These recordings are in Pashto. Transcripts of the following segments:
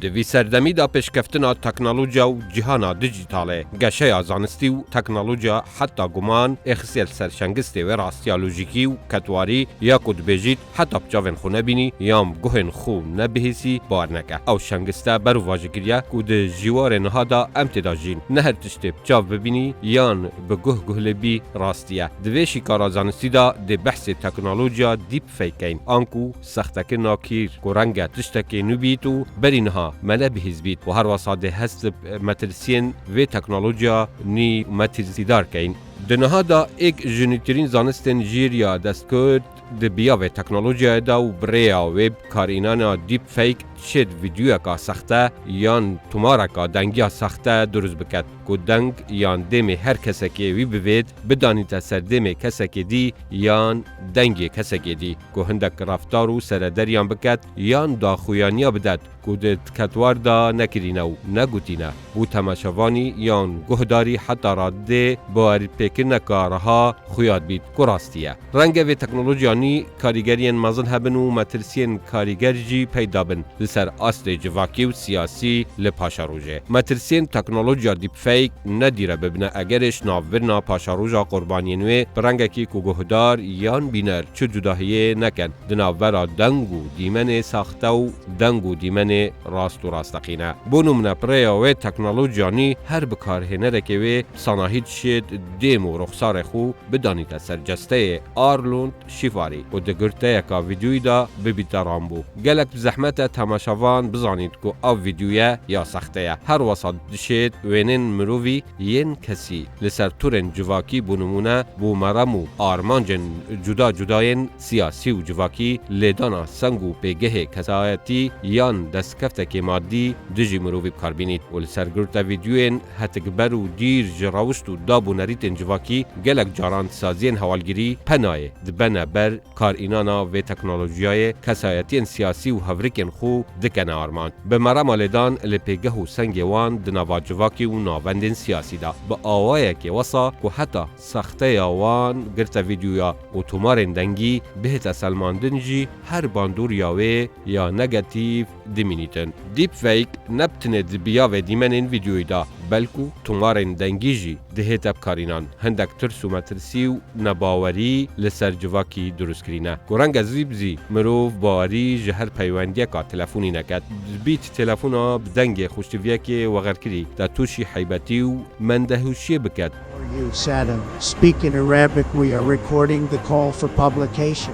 دوی سردمی دا پیشکفتنا تکنولوژیا و جهانا دیجیتاله گشه زانستی و تکنولوژیا حتی گمان اخسیل سرشنگسته و راستیا لوژیکی و کتواری یا کد بجید حتی بچاون خو نبینی یام گوهن خو نبهیسی بار نکه او شنگسته برو واجگریه کد جوار نهادا امتداجین نه هر تشتی بچاو ببینی یان بگوه گهلبی راستیه دوی شکارا زانستی دا دی بحث تکنولوژیا دیپ فیکین آنکو سختک ناکیر گرنگ تشتکی نوبیتو برینها منه بهیز بیت و هر وساده هست مترسین و تکنولوژیا نی مترسیدار کین دنها دا ایک جنیترین زانستن جیریا دست کرد دبیا و تکنولوژیا دا و بریا وب کارینانا دیپ فیک شد ویدیو کا سخته یان تومارا کا دنگیا سخته درست بکد کو دنگ یان دم هر کس که وی بوید بدانید سر دم کس که دی یان دنگ کس که دی کو هندک رفتار و سر دریان بکد یان دا خویانیا بدد کو د کتوار دا نکرینو نگوتینه بو تماشاوانی یان گهداری حتی راده با پیکن کارها خویاد بید کو راستیه رنگ و تکنولوژیانی کاریگرین مزن هبن و مترسین کاریگر جی پیدا بن سر اصل جواکی و سیاسی لپاشا روژه مترسین تکنولوژیا دیپ فیک ندیره ببینه اگرش ناورنا پاشا روژا قربانینوی برنگکی کو گهدار یان بینر چو جداهیه نکن دناورا دنگو دیمن ساخته و دنگو دیمن راست و راستقینه بونمونه پریا و تکنولوژیانی هر بکاره رکه و صناهید شد دیم و رخصار خو بدانید سر جسته آرلوند شیفاری و دگرته یکا ویدیوی دا ببیتران بو گلک زحمت تماشاوان بزانید که او ویدیویه یا سخته هر وسط دشید وینن مرووی ین کسی لسر تورن جواکی بونمونه بو مرمو آرمانجن جدا جداین سیاسی و جواکی لیدانا سنگو پیگه کسایتی یان دستکفته که مادی دجی مرووی بکار بینید و لسر گرتا ویدیوین هتکبر و دیر جراوشت و دابو نریتن جواکی گلک جاران سازین حوالگیری پناه دبنه بر کار اینانا و تکنولوژیای کسایتین سیاسی و هفریکن خو دکنه آرمان به مرم آلیدان لپیگه و سنگ وان دنوا جواکی و ناوندین سیاسی دا به آوائه که وصا که حتی سخته آوان گرت ویدیویا و تومارن دنگی بهت سلماندن جی هر باندور یاوه یا نگاتیو دمینیتن دیپ فیک نبتنه دبیا و دیمن این ویدیوی دا بلکو تومارن دنگی جی دهت ابکارینان هندک ترس و مترسی و نباوری لسر جواکی درست کرینه گرنگ زیبزی مروف باوری جهر پیوندیه که تلفونی نکد بیت تلفونا بدنگ خوشتویه که وغیر کری دا توشی حیبتی و مندهوشی بکد You Saddam, speak in Arabic. We are recording the call for publication.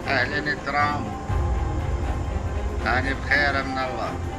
أهلا الكرام أنا بخير من الله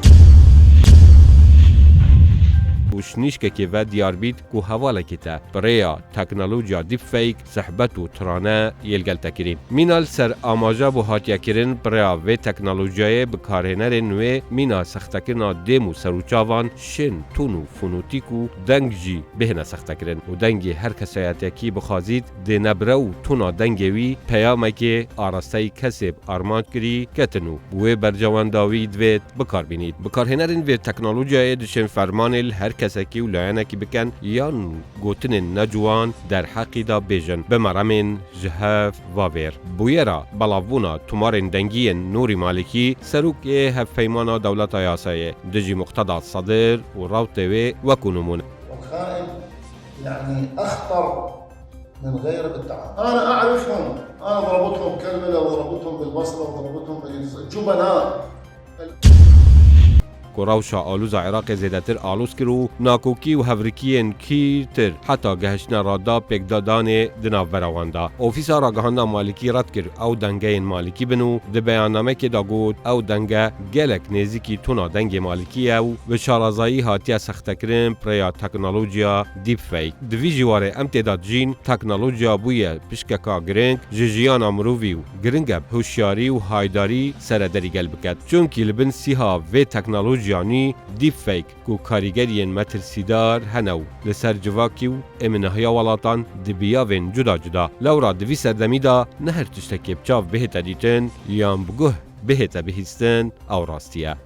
وشنیشکه که و دیار بید که حواله کتا بریا تکنولوژیا دیپ فیک صحبت و ترانه یلگل تکرین مینال سر آماجا بو هاتیا کرن بریا و تکنولوژیای بکارهنرن و مینا سختکرنا دیمو سروچاوان شن تونو فونوتیکو دنگ جی بهنه سختکرن و دنگی هر کسایتی که بخوازید دی نبرو تونا دنگوی پیامه که آراسته کسب آرماند کری کتنو بوی برجوان داوید وید بکار بینید بکارهنرن و تکنولوژیای دشن فرمان هر کسکی و لعنکی بکن یان گوتن نجوان در حقی دا بیجن بمرمین جهف واویر بویرا بلاوونا تومارن دنگین نوری مالکی سروک هفیمانا دولت یاسایه دجی مقتضى صدر و روتوی و کنمون الخائن يعني أخطر من غير بالتعامل أنا أعرفهم أنا ضربتهم كلمة وضربتهم بالبصرة وضربتهم بالجبناء کوراوشا آلوزا عراق زیدتر آلوز کرو ناکوکی و هفریکین کیرتر حتی گهشنا رادا پکدادان دناو براواندا اوفیسا راگهانا مالکی رد کر او دنگه مالکی بنو ده بیاننامه که دا گود او دنگه گلک نیزیکی تونا دنگ مالکی او و شارازایی هاتیا سختکرین پریا تکنولوژیا دیپ فیک دوی جواره امتداد جین تکنولوژیا بویه پشککا گرنگ جیجیان مرووی و گرنگب هوشیاری و هایداری سردری گل بکد چونکی لبن سیها و تکنولوژیا جانی دیپ فیک کو کاریگرین مترسیدار هنو لسر جواکی و امنهیا ولاتان دبیاوین جدا جدا لورا دوی سردمی دا نهر تشتکی بچاو بهت دیتن یان بگوه بهت بهیستن او راستیه